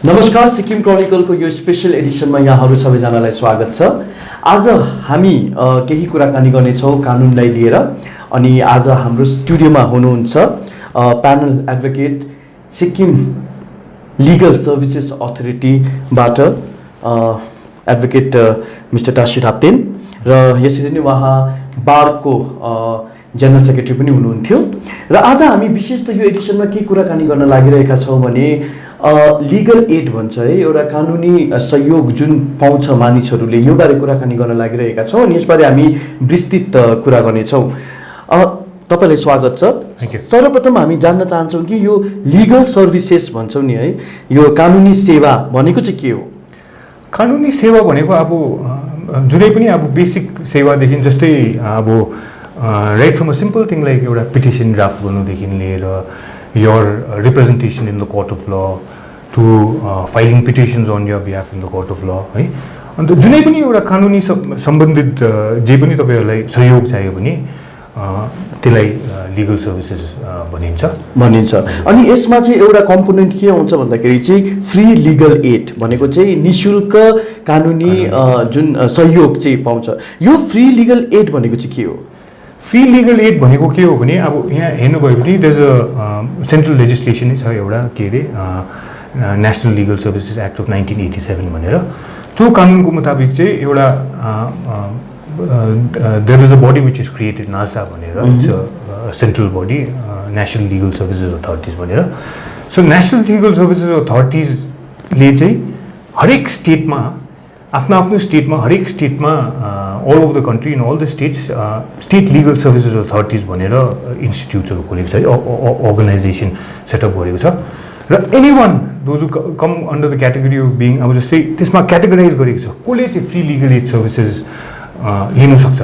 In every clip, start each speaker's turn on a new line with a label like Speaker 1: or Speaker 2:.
Speaker 1: नमस्कार, सिक्किम क्रोनिकलको यो स्पेशल एडिसनमा यहाँहरू सबैजनालाई स्वागत छ। आज हामी केही कुराकानी गर्नेछौँ कानुनलाई लिएर। अनि आज हाम्रो स्टुडियोमा हुनुहुन्छ panel advocate Sikkim legal services अथोरिटीबाट एडभोकेट मिस्टर टासी राप्तेन र यसरी नै उहाँ बारको जनरल सेक्रेटरी पनि हुनुहुन्थ्यो। र आज हामी विशेष त यो एडिसनमा के कुराकानी गर्न लागिरहेका छौँ भने लिगल एड भन्छ है, एउटा कानुनी सहयोग जुन पाउँछ मानिसहरूले, यो बारे कुराकानी गर्न लागिरहेका छौँ। अनि यसबारे हामी विस्तृत कुरा गर्नेछौँ। तपाईँलाई स्वागत छ। सर्वप्रथम हामी जान्न चाहन्छौँ कि यो लिगल सर्भिसेस भन्छौँ नि है, यो कानुनी सेवा भनेको चाहिँ के हो?
Speaker 2: कानुनी सेवा भनेको अब जुनै पनि अब बेसिक सेवादेखि, जस्तै अब right from a simple thing like एउटा पिटिसन ड्राफ्ट गर्नुदेखि लिएर your representation in the court of law to filing petitions on your behalf in the court of law है। अन्त जुनै पनि एउटा कानुनी सम्बन्धित जे पनि तपाईहरुलाई सहयोग चाहियो भने त्यसलाई लिगल सर्भिसेस भनिन्छ।
Speaker 1: अनि यसमा चाहिँ एउटा कम्पोनेन्ट के हुन्छ भन्दाखेरि चाहिँ फ्री लिगल एड भनेको चाहिँ निशुल्क कानुनी जुन सहयोग चाहिँ पाउँछ। यो फ्री लिगल एड भनेको चाहिँ के हो?
Speaker 2: फ्री लिगल एड भनेको के हो भने अब यहाँ हेर्नुभयो भने there is a central legislation नै छ एउटा के अरे national legal services act of 1987 भनेर। त्यो कानुनको मुताबिक चाहिँ एउटा there is a body which is created NALSA भनेर, it's a central body national legal services authorities भनेर। सो नेसनल लिगल सर्भिसेस अथोरिटिजले चाहिँ हरेक स्टेटमा आफ्नो स्टेटमा हरेक स्टेटमा all over the country in all the states state legal services authorities भनेर इन्स्टिट्युट्सहरु खोलेको छ, अर्गनाइजेसन सेटअप गरेको छ। र anyone those who come under the category of being, अब जस्तै त्यसमा क्याटेगोराइज गरेको छ कसले चाहिँ फ्री लिगल एड सर्भिसेस लिन सक्छ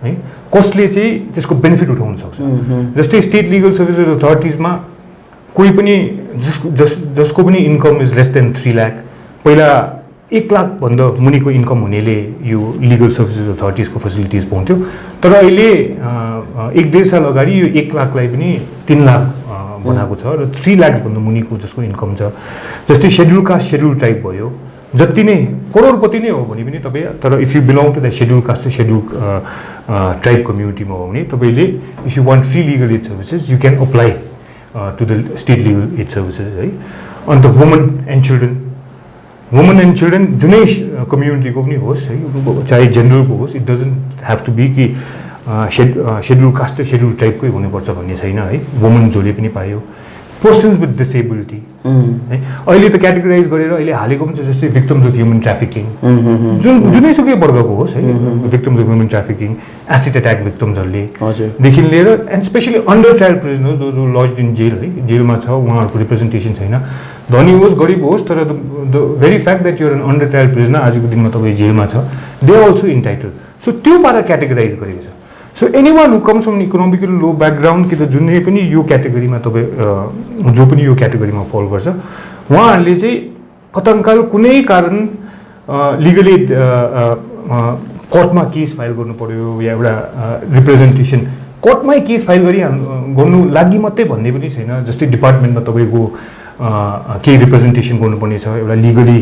Speaker 2: है, कसले चाहिँ त्यसको बेनिफिट उठाउन सक्छ। जस्तै स्टेट लिगल सर्भिसेस अथोरिटिजमा कोही पनि जसको पनि income is less than 3 lakh, पहिला 1 लाख भन्दा मुनिको इन्कम हुनेले यो लिगल सर्भिसेस अथोरिटिजको फेसिलिटिज पाउँथ्यो। तर अहिले 1-1.5 साल अगाडि यो 1 लाखलाई पनि 3 लाख बनाएको छ। र 3 लाख भन्दा मुनिको जसको इन्कम छ, जस्तै शेड्युल कास्ट शेड्युल ट्राइब भयो, जति नै करोडपति नै हो भने पनि तपाईँ, तर if you belong to the schedule caste schedule tribe कम्युनिटीमा हो भने तपाईँले if you want free legal aid services you can apply to the state legal aid services है। अन्त वुमन एन्ड चिल्ड्रेन जुनै कम्युनिटीको पनि होस् है, चाहे जेनरलको होस्, it doesn't have to be कि शेड्युल कास्ट शेड्युल ट्राइबकै हुनुपर्छ भन्ने छैन है। वुमन जसले पनि पायो, पर्सन्स विथ डिसेबिलिटी है, अहिले त क्याटेगोराइज गरेर अहिले हालेको पनि छ, जस्तै भिक्टिम्स अफ ह्युमन ट्राफिकिङ, जुनैसुकै वर्गको होस् है, victims of human trafficking, acid attack भिक्टिम्सहरुलेदेखि लिएर and specially under trial prisoners those who lodged in jail है, जेलमा छ, उहाँहरूको रिप्रेजेन्टेसन छैन, धनी होस् गरिब होस्, तर the very fact that you're an under trial prisoner, आजको दिनमा तपाईँ जेलमा छ, they are also entitle. So त्यो पारा क्याटेगोराइज गरेको छ। So anyone who comes from economical low background कि त जुनै पनि यो क्याटेगोरीमा तपाईँ जो पनि यो क्याटेगोरीमा फल गर्छ, उहाँहरूले चाहिँ कतङ्काल कुनै कारण लिगली कोर्टमा केस फाइल गर्नु पर्यो या एउटा रिप्रेजेन्टेसन कोर्टमै केस फाइल गर्नु लागि मात्रै भन्ने पनि छैन। जस्तै डिपार्टमेन्टमा तपाईँको केही रिप्रेजेन्टेसन गर्नुपर्ने छ, एउटा लिगली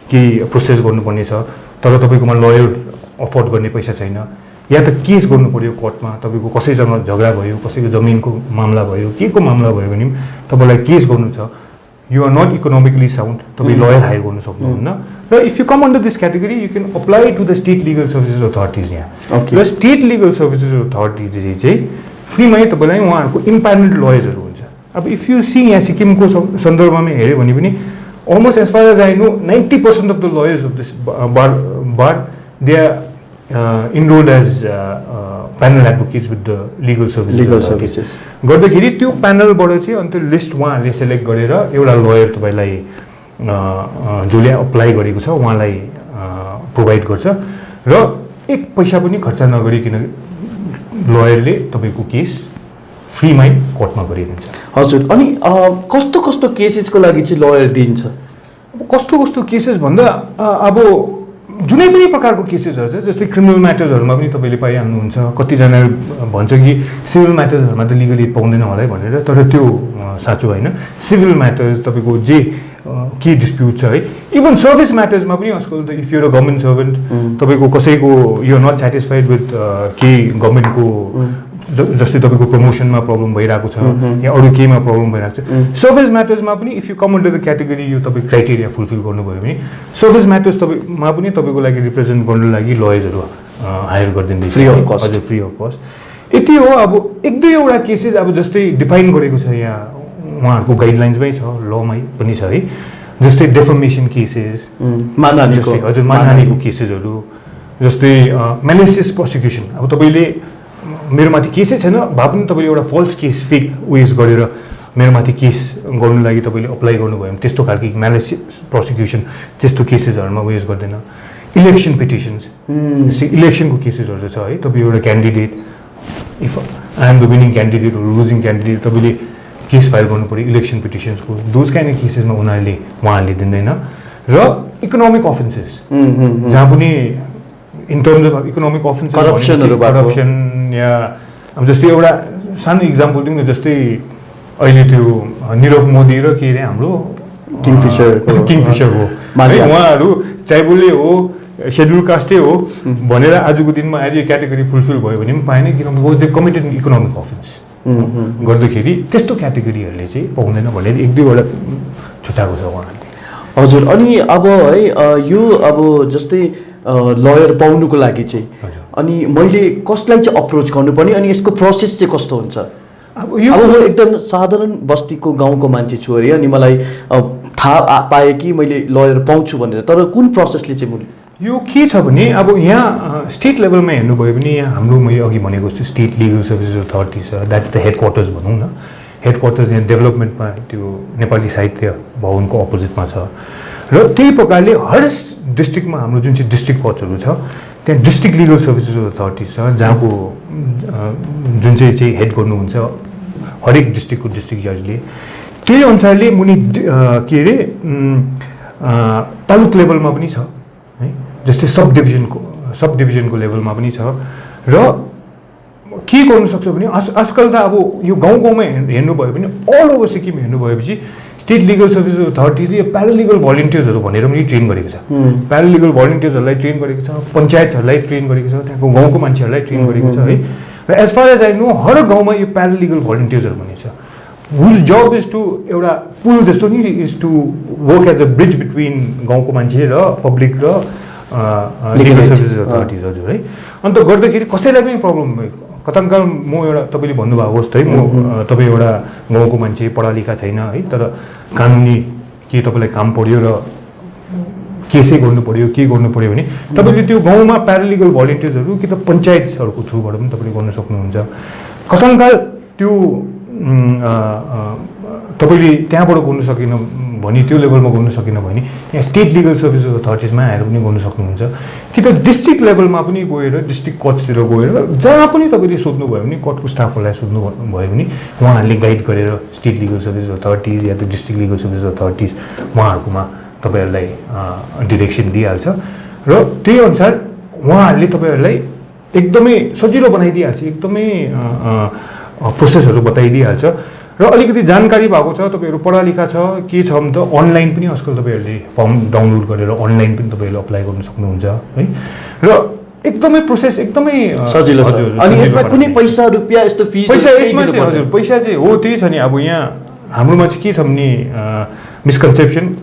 Speaker 2: केही प्रोसेस गर्नुपर्ने छ, तर तपाईँकोमा लयर अफोर्ड गर्ने पैसा छैन, या त केस गर्नु पर्यो कोर्टमा, तपाईँको कसैसँग झगडा भयो, कसैको जमिनको मामला भयो, के को मामला भयो भने तपाईँलाई केस गर्नु छ, you are not economically sound, तपाईँ लयर हायर गर्नु सक्नुहुन्न। र if you come under this category you can apply to the state legal services authorities यहाँ। र स्टेट लिगल सर्भिसेस अथोरिटिज चाहिँ फ्रीमै तपाईँलाई उहाँहरूको इम्प्यानल्ड लयर्सहरू हुन्छ। अब इफ यु सी यहाँ सिक्किमको सन्दर्भमा हेऱ्यो भने पनि almost as far as I know 90% of the lawyers of this bar they are enrolled as panel advocates with the legal services गर्दाखेरि त्यो प्यानलबाट चाहिँ अन्त लिस्ट उहाँहरूले सेलेक्ट गरेर एउटा लयर तपाईँलाई जसले अप्लाई गरेको छ उहाँलाई प्रोभाइड गर्छ र एक पैसा पनि खर्च नगरिकन लयरले तपाईँको केस फ्रीमै कोर्टमा गरिदिन्छ।
Speaker 1: हजुर, अनि कस्तो कस्तो केसेसको लागि चाहिँ लयर दिन्छ?
Speaker 2: कस्तो केसेस भन्दा अब जुनै पनि प्रकारको केसेसहरु छ, जस्तै क्रिमिनल म्याटर्सहरुमा पनि तपाईले पाइहाल्नुहुन्छ। कतिजना भन्छ कि सिभिल म्याटर्सहरुमा त लिगली पाउँदैन होला भनेर, तर त्यो साँचो हैन। सिभिल म्याटर्स तपाईको जे के डिस्प्युट छ है इभन सर्भिस म्याटर्समा पनि आजकल त if your a government servant तपाईँको कसैको you are not satisfied with के गभर्मेन्टको जस्तै तपाईँको प्रमोसनमा प्रब्लम भइरहेको छ या अरू केहीमा प्रब्लम भइरहेको छ सर्भिस म्याटर्समा पनि if you come under the category यो तपाईँ क्राइटेरिया फुलफिल गर्नुभयो भने सर्भिस म्याटर्स तपाईँमा पनि तपाईँको लागि रिप्रेजेन्ट गर्नु लागि लयर्सहरू हायर गरिदिँदैछ
Speaker 1: फ्री अफ कस्ट
Speaker 2: हजुर फ्री अफ कस्ट यति हो अब एक दुईवटा केसेस अब जस्तै डिफाइन गरेको छ यहाँ उहाँहरूको गाइडलाइन्समै छ लमै पनि छ है जस्तै डेफर्मेसन केसेस हजुर मानहानिको केसेसहरू जस्तै म्यालिसियस प्रोसिक्युसन अब तपाईँले मेरोमाथि केसै छैन भए पनि तपाईँले एउटा फल्स केस फेक उयस गरेर मेरोमाथि केस गर्नु लागि तपाईँले अप्लाई गर्नुभयो भने त्यस्तो खालको म्यालिसियस प्रोसिक्युसन त्यस्तो केसेसहरूमा उयस गर्दैन इलेक्सन पिटिसन्स जस्तै इलेक्सनको केसेसहरू छ है तपाईँ एउटा candidate if I am the winning candidate losing candidate तपाईँले केस फाइल गर्नु पऱ्यो इलेक्सन पिटिसन्सको दोज काइन्ड अफ केसेसमा उहाँहरूले दिँदैन र इकोनोमिक अफेन्सेस जहाँ पनि in terms of economic offences corruption या अब जस्तै एउटा सानो इक्जाम्पल दिउँ न जस्तै अहिले त्यो निरव मोदी र के अरे हाम्रो किङफिसर हो उहाँहरू ट्राइबलले हो सेड्युल कास्टै हो भनेर आजको दिनमा आज यो क्याटेगोरी फुलफिल भयो भने पनि पाएन किनभने was they committed economic offence गर्दाखेरि त्यस्तो क्याटेगोरीहरूले चाहिँ पाउँदैन भनेर एक दुईवटा छुट्याएको छ उहाँहरूले
Speaker 1: हजुर अनि अब है यो अब जस्तै लयर पाउनुको लागि चाहिँ अनि मैले कसलाई चाहिँ अप्रोच गर्नुपर्ने अनि यसको प्रोसेस चाहिँ कस्तो हुन्छ अब म एकदम साधारण बस्तीको गाउँको मान्छे छु अरे अनि मलाई थाहा पाएँ कि मैले लयर पाउँछु भनेर तर कुन प्रोसेसले चाहिँ मैले
Speaker 2: यो के छ भने अब यहाँ स्टेट लेभलमा हेर्नुभयो भने यहाँ हाम्रो मैले अघि भनेको जस्तो स्टेट लिगल सर्भिसेस अथोरिटी छ द्याट्स द हेड क्वार्टर्स भनौँ न हेड क्वार्टर्स यहाँ डेभलपमेन्टमा त्यो नेपाली साहित्य भवनको अपोजिटमा छ र त्यही प्रकारले हर डिस्ट्रिक्टमा हाम्रो जुन चाहिँ डिस्ट्रिक्ट कोर्ट्सहरू छ त्यहाँ डिस्ट्रिक्ट लिगल सर्भिसेस अथोरिटी छ जहाँको जुन चाहिँ हेड गर्नुहुन्छ हरेक डिस्ट्रिक्टको डिस्ट्रिक्ट जजले त्यही अनुसारले मुनि के अरे तालुक लेभलमा पनि छ है जस्तै सब डिभिजनको लेभलमा पनि छ र के गर्नु सक्छ भने आजकल त अब यो गाउँमा हेर्नुभयो भने अल ओभर सिक्किम हेर्नुभएपछि स्टेट लिगल सर्भिस अथोरिटीले प्यारालिगल भलिन्टियर्सहरू भनेर पनि ट्रेन गरेको छ प्यारालिगल भलिन्टियर्सहरूलाई ट्रेन गरेको छ पञ्चायतहरूलाई ट्रेन गरेको छ त्यहाँको गाउँको मान्छेहरूलाई ट्रेन गरेको छ है र as far as I know हर गाउँमा यो प्यारालिगल भलिन्टियर्सहरू भन्ने छ हुज जब इज टु एउटा पुल जस्तो नि is to work as a bridge between गाउँको मान्छे र पब्लिक र लिगल सर्भिसेस अथोरिटिज हजुर है अन्त गर्दाखेरि कसैलाई पनि प्रब्लम भयो कथाङ्काल म एउटा तपाईँले भन्नुभएको होस् है म तपाईँ एउटा गाउँको मान्छे पढालेखा छैन है तर कानुनी के तपाईँलाई काम पऱ्यो र केसै गर्नु पऱ्यो के गर्नु पऱ्यो भने तपाईँले त्यो गाउँमा प्यारालिगल भलिन्टियर्सहरू कि त पञ्चायतहरूको थ्रुबाट पनि तपाईँले गर्न सक्नुहुन्छ कथाङ्काल त्यो तपाईँले त्यहाँबाट गर्नु सकेन भने त्यो लेभलमा गर्नु सकेन भने यहाँ स्टेट लिगल सर्भिस अथोरिटिजमा आएर पनि गर्नु सक्नुहुन्छ कि त डिस्ट्रिक्ट लेभलमा पनि गएर डिस्ट्रिक्ट कोर्ट्सतिर गएर जहाँ पनि तपाईँले सोध्नुभयो भने कोर्टको स्टाफहरूलाई सोध्नु भयो भने उहाँहरूले गाइड गरेर स्टेट लिगल सर्भिस अथोरिटिज या त डिस्ट्रिक्ट लिगल सर्भिस अथोरिटिज उहाँहरूकोमा तपाईँहरूलाई डिरेक्सन दिइहाल्छ र त्यही अनुसार उहाँहरूले तपाईँहरूलाई एकदमै सजिलो बनाइदिइहाल्छ एकदमै प्रोसेसहरू बताइदिइहाल्छ र अलिकति जानकारी भएको छ तपाईँहरू पढालेखा छ के छ भने त अनलाइन पनि आजकल तपाईँहरूले फर्म डाउनलोड गरेर अनलाइन पनि तपाईँहरूले अप्लाई गर्न सक्नुहुन्छ है र एकदमै प्रोसेस एकदमै
Speaker 1: सजिलो छ अनि यसमा कुनै पैसा रुपियाँ यस्तो फी
Speaker 2: पैसा यसमा चाहिँ हजुर पैसा चाहिँ हो त्यही छ नि अब यहाँ हाम्रोमा चाहिँ के छ भने मिसकन्सेप्सन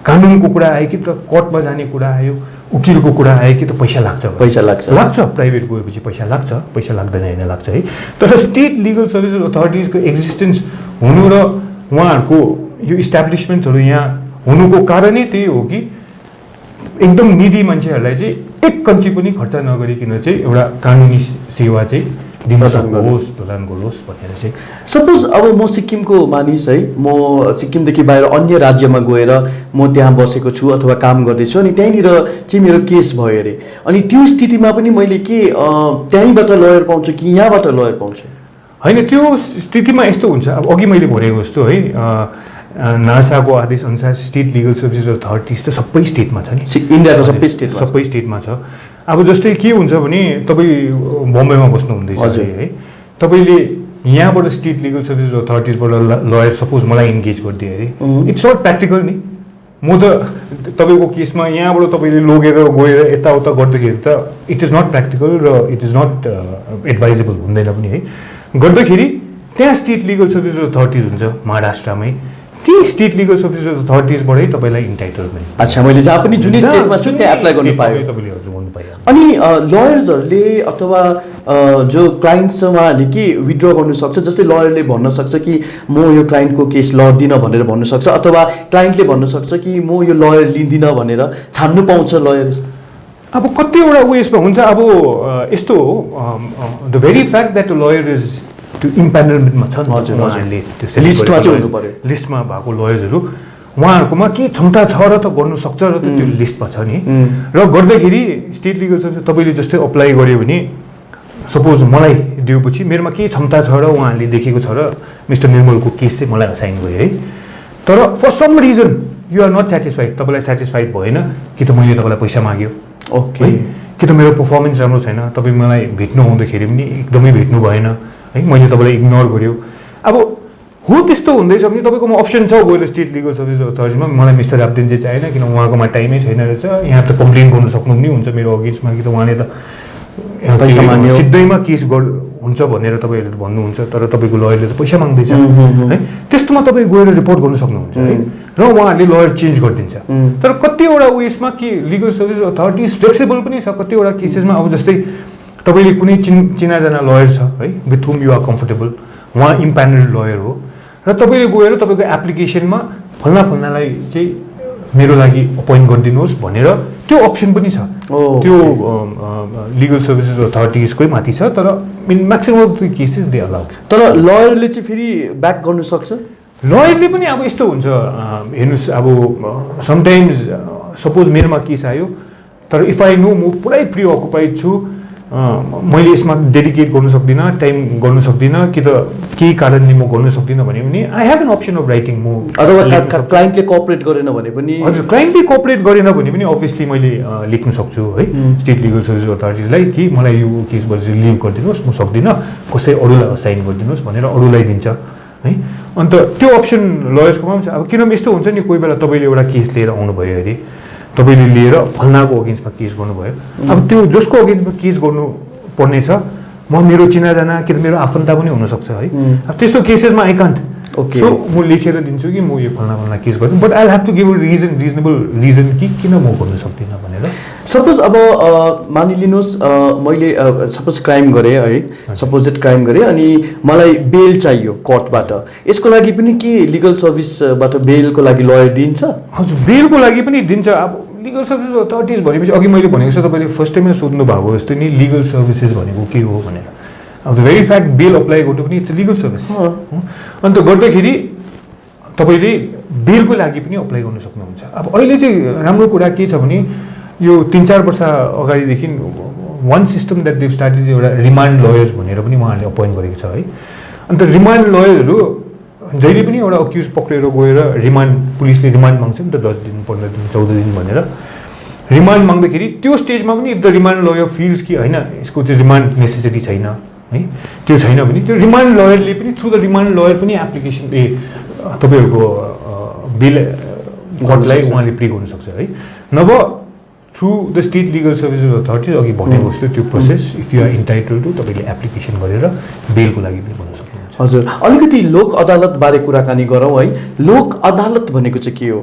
Speaker 2: कानुनको कुरा आयो कि त कोर्टमा जाने कुरा आयो उकिलको कुरा आयो कि त पैसा लाग्छ प्राइभेट गएपछि पैसा लाग्दैन होइन लाग्छ है तर स्टेट लिगल सर्भिसेस अथोरिटिजको एक्जिस्टेन्स हुनु र उहाँहरूको यो इस्टाब्लिसमेन्टहरू यहाँ हुनुको कारणै त्यही हो कि एकदम निडी मान्छेहरूलाई चाहिँ एक कन्ची पनि खर्च नगरिकन चाहिँ एउटा कानुनी सेवा चाहिँ दिन सक्नुहोस् प्रदान गरोस् भनेर चाहिँ
Speaker 1: सपोज अब म सिक्किमको मानिस है म सिक्किमदेखि बाहिर अन्य राज्यमा गएर म त्यहाँ बसेको छु अथवा काम गर्दैछु अनि त्यहीँनिर चाहिँ मेरो केस भयो अरे अनि त्यो स्थितिमा पनि मैले के त्यहीँबाट लयर पाउँछु कि यहाँबाट लयर पाउँछु
Speaker 2: होइन त्यो स्थितिमा यस्तो हुन्छ अब अघि मैले भनेको जस्तो है नालसाको आदेश अनुसार स्टेट लिगल सर्भिसेस अथोरिटिज त सबै स्टेटमा छ नि
Speaker 1: इन्डियाको सबै
Speaker 2: स्टेटमा छ अब जस्तै के हुन्छ भने तपाईँ बम्बईमा बस्नु हुँदैछ है तपाईँले यहाँबाट स्टेट लिगल सर्भिस अथोरिटिजबाट लयर सपोज मलाई इन्गेज गरिदियो अरे इट्स नट प्र्याक्टिकल नि म त तपाईँको केसमा यहाँबाट तपाईँले लगेर गएर यताउता गर्दाखेरि त इट इज नट प्र्याक्टिकल र इट इज नट एडभाइजेबल हुँदैन पनि है गर्दाखेरि त्यहाँ स्टेट लिगल सर्भिस अथोरिटिज हुन्छ महाराष्ट्रमै ती स्टेट लिगल सर्भिस अथोरिटिजबाटै तपाईँलाई इन्टाइटल पनि
Speaker 1: अच्छा मैले जहाँ पनि जुनै स्टेटमा छु त्यहाँ एप्लाई गर्नु पायो
Speaker 2: तपाईँले हजुर गर्नु पायो
Speaker 1: अनि लयर्सहरूले अथवा जो क्लाइन्ट्स छ उहाँहरूले के विथड्र गर्नु सक्छ जस्तै लयरले भन्न सक्छ कि म यो क्लाइन्टको केस लड्दिनँ भनेर भन्न सक्छ अथवा क्लाइन्टले भन्न सक्छ कि म यो लयर लिँदिनँ भनेर छान्नु पाउँछ लयर
Speaker 2: अब कतिवटा उयसमा हुन्छ अब यस्तो हो the very fact that lawyer is त्यो इम्प्यानलमेन्टमा छ उहाँहरूले त्यो
Speaker 1: लिस्टमा चाहिँ हुनु पर्यो
Speaker 2: लिस्टमा भएको लयर्सहरू उहाँहरूकोमा के क्षमता छ र त गर्नु सक्छ र त त्यो लिस्टमा छ नि र गर्दाखेरि स्टेट लिगल सर्भिस तपाईँले जस्तै अप्लाई गर्यो भने सपोज मलाई दिएपछि मेरोमा के क्षमता छ र उहाँहरूले देखेको छ र मिस्टर निर्मलको केस चाहिँ मलाई असाइन गयो है तर for some reason you are not satisfied तपाईँलाई सेटिस्फाइड भएन कि त मैले तपाईँलाई पैसा माग्यो
Speaker 1: ओके
Speaker 2: कि त मेरो पर्फर्मेन्स राम्रो छैन तपाईँ मलाई भेट्नु आउँदाखेरि पनि एकदमै भेट्नु भएन है मैले तपाईँलाई इग्नोर गर्यो अब हो त्यस्तो हुँदैछ भने तपाईँकोमा अप्सन छ गएर स्टेट लिगल सर्भिस अथोरिटीमा मलाई मिस्टर एब्देन चाहिँ चाहिएन किन उहाँकोमा टाइमै छैन रहेछ यहाँ त कम्प्लेन गर्नु सक्नु पनि हुन्छ मेरो अगेन्स्टमा कि त उहाँले त सिधैमा केस हुन्छ भनेर तपाईँहरूले भन्नुहुन्छ तर तपाईँको लयरले त पैसा माग्दैछ है त्यस्तोमा तपाईँ गएर रिपोर्ट गर्नु सक्नुहुन्छ है र उहाँहरूले लयर चेन्ज गरिदिन्छ तर कतिवटा उयसमा के लिगल सर्भिस अथोरिटिज फ्लेक्सिबल पनि छ कतिवटा केसेसमा अब जस्तै तपाईँले कुनै चिनाजाना लयर छ है with whom you are comfortable उहाँ इम्प्यानल्ड लयर हो र तपाईँले गएर तपाईँको एप्लिकेसनमा फल्नालाई चाहिँ मेरो लागि अपोइन्ट गरिदिनुहोस् भनेर त्यो अप्सन पनि छ त्यो लिगल सर्भिसेस अथोरिटिजकै माथि छ तर maximum of the cases they allow
Speaker 1: तर लयरले चाहिँ फेरि ब्याक गर्नु सक्छ
Speaker 2: लयरले पनि अब यस्तो हुन्छ हेर्नुहोस् अब समटाइम्स सपोज मेरोमा केस आयो तर इफ आई नो म पुरै प्रिअकुपाइड छु मैले यसमा डेडिकेट गर्नु सक्दिनँ टाइम गर्नु सक्दिनँ कि त केही कारणले म गर्नु सक्दिनँ भने पनि I have an option of writing म
Speaker 1: अथवा क्लाइन्टले कोअपरेट गरेन भने पनि
Speaker 2: हजुर क्लाइन्टले कोअपरेट गरेन भने पनि अभियसली मैले लेख्न सक्छु है स्टेट लिगल सर्भिस अथोरिटीलाई कि मलाई यो केसबाट चाहिँ लिभ गरिदिनुहोस् म सक्दिनँ कसै अरूलाई असाइन गरिदिनुहोस् भनेर अरूलाई दिन्छ है अन्त त्यो अप्सन लयर्सकोमा पनि छ अब किनभने यस्तो हुन्छ नि कोही बेला तपाईँले एउटा केस लिएर आउनुभयो अरे तपाईँले लिएर फल्नाको अगेन्स्टमा केस गर्नुभयो अब त्यो जसको अगेन्स्टमा केस गर्नु पर्ने छ म मेरो चिनाजाना कि त मेरो आफन्त पनि हुनसक्छ है अब त्यस्तो केसेसमा आई कान्ट सो म लेखेर दिन्छु कि म यो फल्ना केस गर्छु but I have to give reasonable reason कि किन म गर्नु सक्दिनँ भनेर
Speaker 1: सपोज अब मानिलिनुहोस् मैले सपोज क्राइम गरेँ है सपोजेड क्राइम गरेँ अनि मलाई बेल चाहियो कोर्टबाट यसको लागि पनि के लिगल सर्भिसबाट बेलको लागि लयर दिन्छ
Speaker 2: हजुर बेलको लागि पनि दिन्छ अब लिगल सर्भिस अथोरिटिज भनेपछि अघि मैले भनेको छ तपाईँले फर्स्ट टाइममा सोध्नु भएको जस्तै नि लिगल सर्भिसेस भनेको के हो भनेर अब the very fact bail apply गर्नु पनि इट्स लिगल सर्भिस अन्त गर्दाखेरि तपाईँले बेलको लागि पनि अप्लाई गर्न सक्नुहुन्छ अब अहिले चाहिँ राम्रो कुरा के छ भने यो 3-4 वर्ष अगाडिदेखि one system that they started एउटा रिमान्ड लयर्स भनेर पनि उहाँहरूले अपोइन्ट गरेको छ है अन्त रिमान्ड लयरहरू जहिले पनि एउटा अक्युज पक्रेर गएर रिमान्ड पुलिसले रिमान्ड माग्छ नि त 10 दिन 15 दिन 14 दिन भनेर रिमान्ड माग्दाखेरि त्यो स्टेजमा पनि if the remand lawyer feels कि होइन यसको चाहिँ रिमान्ड नेसेसिटी छैन है त्यो छैन भने त्यो रिमान्ड लयरले पनि थ्रु द रिमान्ड लयर पनि एप्लिकेसन तपाईँहरूको बिल कोर्टलाई उहाँले पे गर्नु सक्छ है नभए through the state legal services authority अघि भनेको जस्तो त्यो process if you are entitle to तपाईँले एप्लिकेसन गरेर बेलको लागि पनि गर्नु सक्नुहुन्छ
Speaker 1: हजुर अलिकति लोक अदालतबारे कुराकानी गरौँ है लोक अदालत भनेको चाहिँ के हो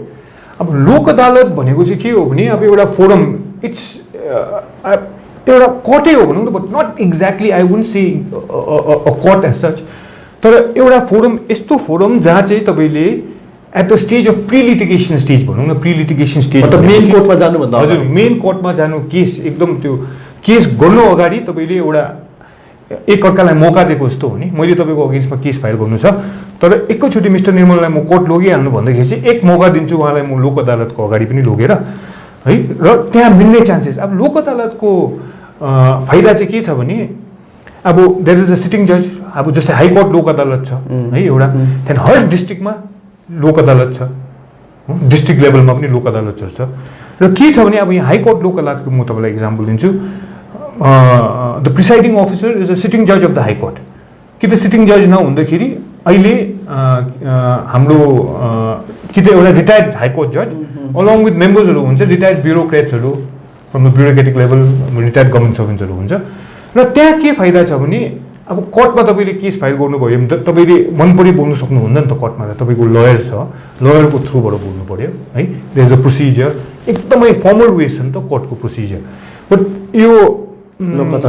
Speaker 2: अब लोक अदालत भनेको चाहिँ के हो भने अब एउटा फोरम इट्स एउटा कोर्टै हो भनौँ न but not exactly I won't say a court as such तर एउटा फोरम यस्तो फोरम जहाँ चाहिँ तपाईँले at the stage of pre litigation stage भनौँ न प्री लिटिगेसन स्टेज
Speaker 1: मेन कोर्टमा जानुभन्दा
Speaker 2: हजुर मेन कोर्टमा जानु केस एकदम त्यो केस गर्नु अगाडि तपाईँले एउटा एकअर्कालाई मौका दिएको जस्तो हो नि मैले तपाईँको अगेन्स्टमा केस फाइल गर्नु छ तर एकैचोटि मिस्टर निर्मललाई म कोर्ट लगिहाल्नु भन्दाखेरि चाहिँ एक मौका दिन्छु उहाँलाई म लोक अदालतको अगाडि पनि लगेर है र त्यहाँ मिल्ने चान्सेस अब लोक अदालतको फाइदा चाहिँ के छ भने अब देयर इज अ सिटिङ जज अब जस्तै हाइकोर्ट लोक अदालत छ है एउटा त्यहाँदेखि हर डिस्ट्रिक्टमा लोक अदालत छ डिस्ट्रिक्ट लेभलमा पनि लोक अदालतहरू छ र के छ भने अब यहाँ हाइकोर्ट लोक अदालतको म तपाईँलाई इक्जाम्पल दिन्छु the presiding officer is a sitting जज अफ द हाइकोर्ट कि त सिटिङ जज नहुँदाखेरि अहिले हाम्रो कि त एउटा रिटायर्ड हाइकोर्ट जज अलङ विथ मेम्बर्सहरू हुन्छ रिटायर्ड ब्युरोक्रेट्सहरू from the bureaucratic level retired government सर्भेन्ट्सहरू हुन्छ र त्यहाँ के फाइदा छ भने अब कोर्टमा तपाईँले केस फाइल गर्नुभयो भने त तपाईँले मन परि बोल्नु सक्नुहुन्न नि त कोर्टमा त तपाईँको लयर छ लयरको थ्रुबाट बोल्नु पऱ्यो है देयर इज अ प्रोसिजर एकदमै फर्मल वेज छ नि त कोर्टको प्रोसिजर बट यो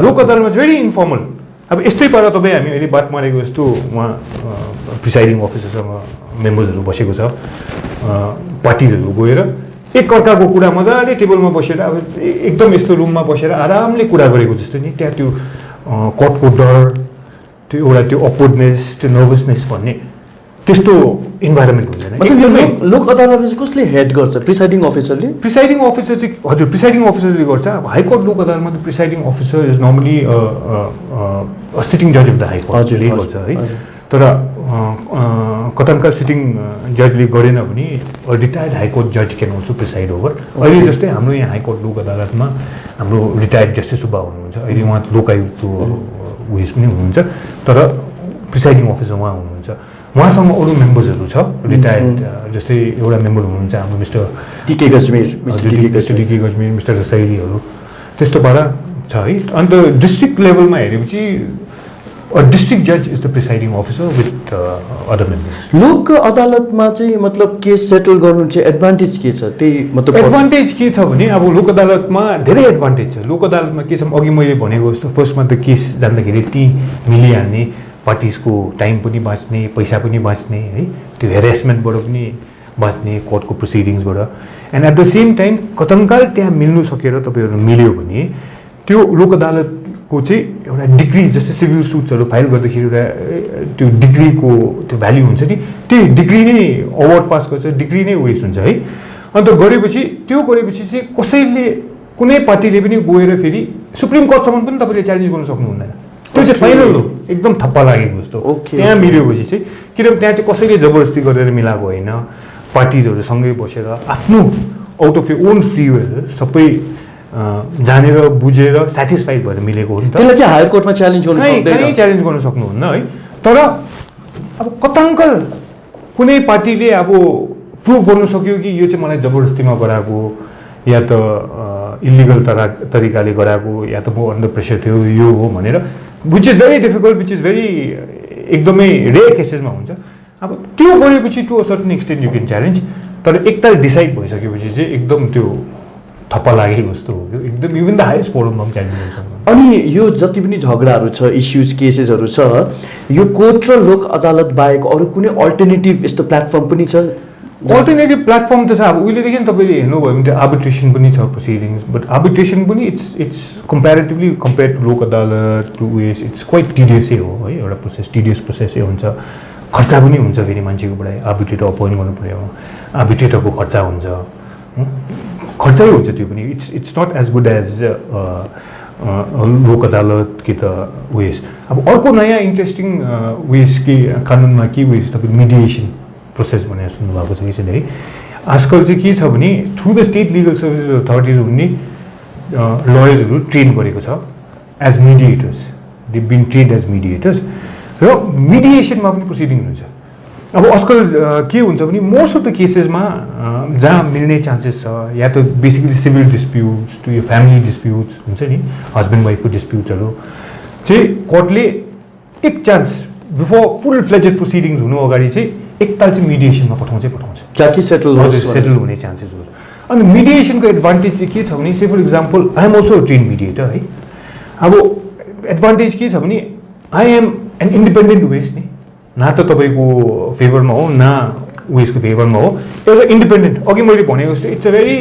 Speaker 2: लोक अदालतमा चाहिँ भेरी इन्फर्मल अब यस्तै पारा तपाईँ हामी अहिले बात मारेको जस्तो उहाँ प्रिसाइडिङ अफिसरसँग मेम्बर्सहरू बसेको छ पार्टिजहरू गएर एक अर्काको कुरा मजाले टेबलमा बसेर अब एकदम यस्तो रुममा बसेर आरामले कुरा गरेको जस्तो नि त्यहाँ त्यो कोर्टको डर त्यो एउटा त्यो अपवर्डनेस त्यो नर्भसनेस भन्ने त्यस्तो इन्भाइरोमेन्ट हुँदैन
Speaker 1: मतलब यो लोक अदालत चाहिँ कसले हेड गर्छ प्रिसाइडिङ अफिसरले
Speaker 2: चाहिँ हजुर प्रिसाइडिङ अफिसरले गर्छ अब हाइकोर्ट लोक अदालतमा त प्रिसाइडिङ अफिसर इज नर्मली सिटिङ जज अफ द हाइकोर्टले गर्छ है तर कथनका सिटिङ जजले गरेन भने रिटायर्ड हाइकोर्ट जज क्यान अल्सो प्रिसाइड ओभर अहिले जस्तै हाम्रो यहाँ हाइकोर्ट लोक अदालतमा हाम्रो रिटायर्ड जस्टिस सुब्बा हुनुहुन्छ अहिले उहाँ लोकायुक्तको उयस पनि हुनुहुन्छ तर प्रिसाइडिङ अफिसर उहाँ हुनुहुन्छ उहाँसँग अरू मेम्बर्सहरू छ रिटायर्ड जस्तै एउटा मेम्बर हुनुहुन्छ हाम्रो मिस्टर
Speaker 1: टिके गजमेर
Speaker 2: मिस्टर रसाइलीहरू त्यस्तो पारा छ है अन्त डिस्ट्रिक्ट लेभलमा हेरेपछि डिस्ट्रिक्ट जज is the presiding officer with other members
Speaker 1: लोक अदालतमा चाहिँ मतलब केस सेटल गर्नु चाहिँ एडभान्टेज के छ त्यही मतलब
Speaker 2: एडभान्टेज के छ भने अब लोक अदालतमा धेरै एडभान्टेज छ लोक अदालतमा के छ अघि मैले भनेको जस्तो फर्स्टमा त केस जाँदाखेरि ती मिलिहाल्ने पार्टिजको टाइम पनि बाँच्ने पैसा पनि बाँच्ने है त्यो हेरेसमेन्टबाट पनि बाँच्ने कोर्टको प्रोसिडिङ्सबाट and at the same time कथनकाल त्यहाँ मिल्नु सकेर तपाईँहरू मिल्यो भने त्यो लोक अदालतको चाहिँ एउटा डिग्री जस्तै सिभिल सुट्सहरू फाइल गर्दाखेरि एउटा त्यो डिग्रीको त्यो भ्याल्यु हुन्छ नि त्यो डिग्री नै अवार्ड पास गर्छ डिग्री नै वेस्ट हुन्छ है अन्त गरेपछि चाहिँ कसैले कुनै पार्टीले पनि गएर फेरि सुप्रिम कोर्टसम्म पनि तपाईँले च्यालेन्ज गर्न सक्नुहुन्न त्यो चाहिँ फाइनल हो एकदम थप्पा लागेको जस्तो त्यहाँ मिलेपछि चाहिँ किनभने त्यहाँ चाहिँ कसैले जबरजस्ती गरेर मिलाएको होइन पार्टिजहरू सँगै बसेर आफ्नो out of own free will सबै जानेर बुझेर सेटिस्फाइड भएर मिलेको हो नि त
Speaker 1: त्यसलाई चाहिँ हायर कोर्टमा च्यालेन्ज गर्न सक्दैन
Speaker 2: च्यालेन्ज गर्न सक्नुहुन्न है तर अब कताङ्कल कुनै पार्टीले अब प्रुभ गर्नु सक्यो कि यो चाहिँ मलाई जबरजस्तीमा गराएको या त इलिगल तरिकाले गराएको या त म अन्डर प्रेसर थियो यो हो भनेर which is very difficult which is very एकदमै रेयर केसेसमा हुन्छ अब त्यो गरेपछि to a certain extent you can challenge तर एकताल डिसाइड भइसकेपछि चाहिँ एकदम त्यो थप्पा लागेको जस्तो हो कि एकदम इभन द हाइएस्ट फोरममा पनि च्यालेन्ज गर्न सक्नु
Speaker 1: अनि यो जति पनि झगडाहरू छ इस्युज केसेसहरू छ यो कोर्ट र लोक अदालत बाहेक अरू कुनै अल्टरनेटिभ यस्तो प्लेटफर्म पनि छ
Speaker 2: अल्टरनेटिभ प्लेटफर्म त छ अब उहिलेदेखि तपाईँले हेर्नुभयो भने त्यो आर्बिट्रेसन पनि छ प्रोसिडिङ्स बट आर्बिट्रेसन पनि इट्स कम्पेरिटिभली कम्पेयर टु लोक अदालत टु उयस इट्स क्वाइट टिडियसै हो है एउटा प्रोसेस टिडियस प्रोसेसै हुन्छ खर्चा पनि हुन्छ फेरि मान्छेकोबाट आर्बिट्रेटर अपोइन्ट गर्नु पऱ्यो आर्बिट्रेटरको खर्चा हुन्छ खर्चै हुन्छ त्यो पनि it's not as good as Lok Adalat कि त उयस अब अर्को नयाँ इन्ट्रेस्टिङ उयस के कानुनमा के उयस तपाईँले मिडिएसन प्रोसेस भनेर सुन्नुभएको छ कि छैन है आजकल चाहिँ के छ भने through the state legal services authorities हुने लयर्सहरू ट्रेन गरेको छ as mediators they been trained as mediators र मिडिएसनमा पनि प्रोसिडिङ हुन्छ अब आजकल के हुन्छ भने मोस्ट अफ द केसेसमा जहाँ मिल्ने चान्सेस छ या त बेसिकली सिभिल डिस्प्युट्स टु यो फ्यामिली डिस्प्युट्स हुन्छ नि हस्बेन्ड वाइफको डिस्प्युट्सहरू चाहिँ कोर्टले एक चान्स बिफोर फुल फ्लेजेड प्रोसिडिङ्स हुनु अगाडि चाहिँ एकताल चाहिँ मिडिएसनमा पठाउँछ
Speaker 1: ताकि सेटल
Speaker 2: हुने चान्सेस हुन्छ अनि मिडिएसनको एडभान्टेज चाहिँ के छ भने say for example I am also train mediator है अब एडभान्टेज के छ भने आई एम एन इन्डिपेन्डेन्ट वेस नि न त तपाईँको फेभरमा हो न उयसको फेभरमा हो एउटा इन्डिपेन्डेन्ट अघि मैले भनेको जस्तो इट्स अ भेरी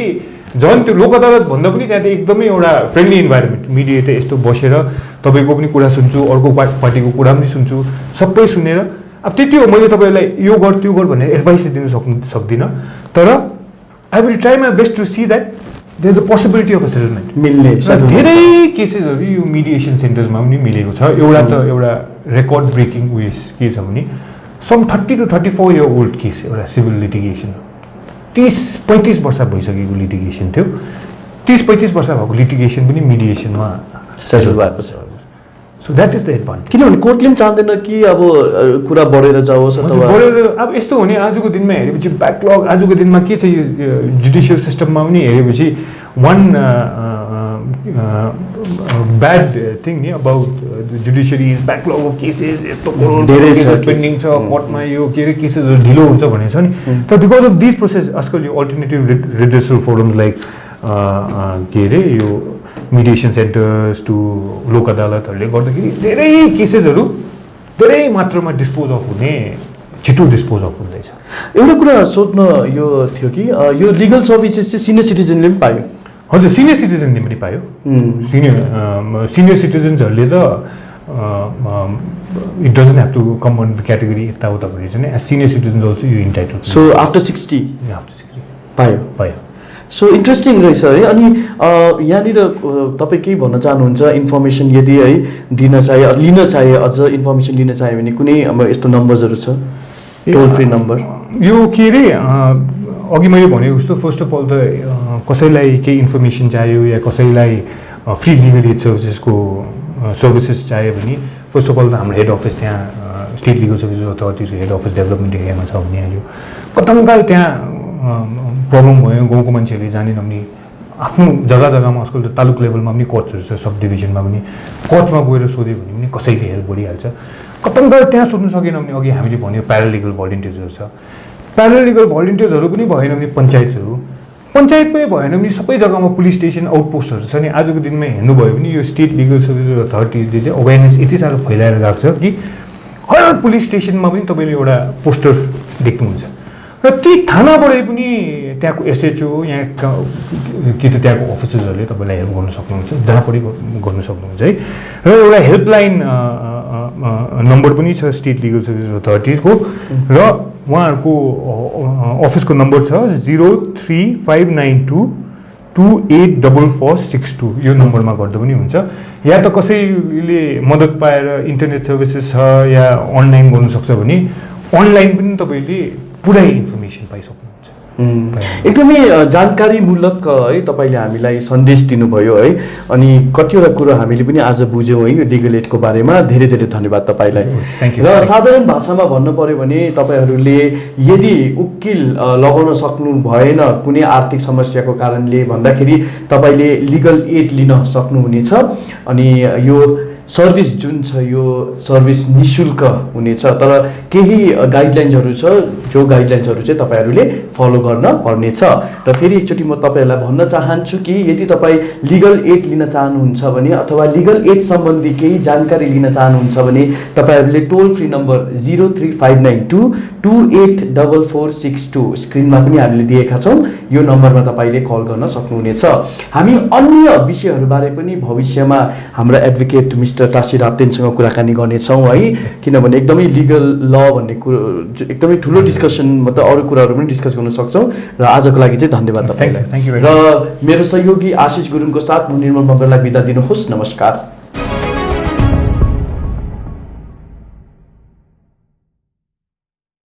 Speaker 2: झन् त्यो लोक अदालत भन्दा पनि त्यहाँ त एकदमै एउटा फ्रेन्डली इन्भाइरोमेन्ट मिडिएटर यस्तो बसेर तपाईँको पनि कुरा सुन्छु अर्को पार्टीको कुरा पनि सुन्छु सबै सुनेर अब त्यति हो मैले तपाईँलाई यो गर त्यो गर भनेर एडभाइस दिनु सक्दिनँ तर I will try my best to see that there is a possibility of a settlement
Speaker 1: मिल्ने
Speaker 2: धेरै केसेसहरू यो मिडिएसन सेन्टर्समा पनि मिलेको छ एउटा रेकर्ड ब्रेकिङ उयस के छ भने some 30 to 34 year old case एउटा सिभिल लिटिगेसन 30-35 वर्ष भइसकेको लिटिगेसन थियो 30-35 वर्ष भएको लिटिगेसन पनि मिडिएसनमा
Speaker 1: सेटल भएको छ
Speaker 2: so that is the advantage.
Speaker 1: किनभने कोर्टले पनि चाहँदैन कि अब कुरा बढेर जाओस् अथवा
Speaker 2: अब यस्तो हो नि, आजको दिनमा हेरेपछि ब्याकलग, आजको दिनमा के छ यो जुडिसियल सिस्टममा पनि हेरेपछि वान ब्याड थिङ नि about judiciary is backlog of cases, यस्तो करोड पेन्डिङ छ कोर्टमा, यो के अरे केसेसहरू ढिलो हुन्छ भनेको छ नि। तर बिकज अफ दिस प्रोसेस आजकल यो अल्टरनेटिभ रिड्रेसल फोरम लाइक के अरे यो मिडिएसन सेन्टर्स टु लोक अदालतहरूले गर्दाखेरि धेरै केसेसहरू धेरै मात्रामा डिस्पोज अफ हुने, छिटो डिस्पोज अफ हुँदैछ।
Speaker 1: एउटा कुरा सोध्न यो थियो कि यो लिगल सर्भिसेस चाहिँ सिनियर सिटिजनले पनि पायो?
Speaker 2: हजुर, सिनियर सिटिजनले पनि पायो। सिनियर सिटिजन्सहरूले त it doesn't have to come on the category यताउता भनेको छ नि, सिनियर सिटिजन्स अल्सो यो इन्टाइटल।
Speaker 1: सो आफ्टर 60 पायो। सो इन्ट्रेस्टिङ रहेछ है। अनि यहाँनिर तपाईँ केही भन्न चाहनुहुन्छ? इन्फर्मेसन यदि है लिन चाहे अझ इन्फर्मेसन लिन चाह्यो भने कुनै अब यस्तो नम्बर्सहरू छ, टोल फ्री नम्बर?
Speaker 2: यो के अरे अघि मैले भनेको जस्तो फर्स्ट अफ अल त कसैलाई केही इन्फर्मेसन चाहियो या कसैलाई फ्री लिगल एड सर्भिसेस चाहियो भने फर्स्ट अफ अल त हाम्रो हेड अफिस त्यहाँ स्टेट लिगल सर्भिसेस अथोरिटीको हेड अफिस डेभलपमेन्ट एरियामा छ भने अहिले कतङ्काल त्यहाँ प्रब्लम भयो, गाउँको मान्छेहरूले जानेन भने आफ्नो जग्गामा आजकल त तालुक लेभलमा पनि कोर्ट्सहरू छ, सब डिभिजनमा पनि कोर्टमा गएर सोध्यो भने पनि कसैले हेल्प गरिहाल्छ। कतङ्काल त्यहाँ सोध्नु सकेन भने अघि हामीले भन्यो प्यारालिगल भलिन्टियर्सहरू छ, प्यारालिगल भलिन्टियर्सहरू पनि भएन भने पञ्चायत पनि भएन भने सबै जग्गामा पुलिस स्टेसन आउटपोस्टहरू छ नि। आजको दिनमा हेर्नुभयो भने यो स्टेट लिगल सर्भिसेस अथोरिटीजले चाहिँ अवेरनेस यति साह्रो फैलाएर गएको छ कि हर पुलिस स्टेसनमा पनि तपाईँले एउटा पोस्टर देख्नुहुन्छ र ती थानाबाटै पनि त्यहाँको एसएचओ यहाँ कि त त्यहाँको अफिसर्सहरूले तपाईँलाई हेल्प गर्न सक्नुहुन्छ, जहाँ पनि गर्न सक्नुहुन्छ है। र एउटा हेल्पलाइन नम्बर पनि छ स्टेट लिगल सर्भिस अथोरिटिजको, र उहाँहरूको अफिसको नम्बर छ 03592284462। यो नम्बरमा गर्दा पनि हुन्छ, या त कसैले मद्दत पाएर इन्टरनेट सर्भिसेस छ या अनलाइन गर्नु सक्छ भने अनलाइन पनि तपाईँले पुरै इन्फर्मेसन पाइसक्नुहुन्छ।
Speaker 1: एकदमै जानकारीमूलक है तपाईँले हामीलाई सन्देश दिनुभयो है। अनि कतिवटा कुरो हामीले पनि आज बुझ्यौँ है यो लिगल एडको बारेमा। धेरै धेरै धन्यवाद तपाईँलाई। र साधारण भाषामा भन्नु पर्यो भने तपाईँहरूले यदि उकिल लगाउन सक्नु भएन कुनै आर्थिक समस्याको कारणले भन्दाखेरि तपाईँले लिगल एड लिन सक्नुहुनेछ। अनि यो सर्भिस जुन छ यो सर्भिस निःशुल्क हुनेछ, तर केही गाइडलाइन्सहरू छ जो गाइडलाइन्सहरू चाहिँ तपाईँहरूले फलो गर्न पर्नेछ। र फेरि एकचोटि म तपाईँहरूलाई भन्न चाहन्छु कि यदि तपाईँ लिगल एड लिन चाहनुहुन्छ भने अथवा लिगल एड सम्बन्धी केही जानकारी लिन चाहनुहुन्छ भने तपाईँहरूले टोल फ्री नम्बर 03592284462 स्क्रिनमा पनि हामीले दिएका छौँ, यो नम्बरमा तपाईँले कल गर्न सक्नुहुनेछ। हामी अन्य विषयहरूबारे पनि भविष्यमा हाम्रा एडभोकेट मिस्टर टासी राप्तेनसँग कुराकानी गर्नेछौँ है। किनभने एकदमै लिगल ल भन्ने कुरो एकदमै ठुलो डिस्कसन, मतलब अरू कुराहरू पनि डिस्कस गर्न सक्छौँ। र आजको लागि चाहिँ धन्यवाद तपाईँलाई। र मेरो सहयोगी आशिष गुरुङको साथ म निर्मल मगरलाई बिदा दिनुहोस्। नमस्कार।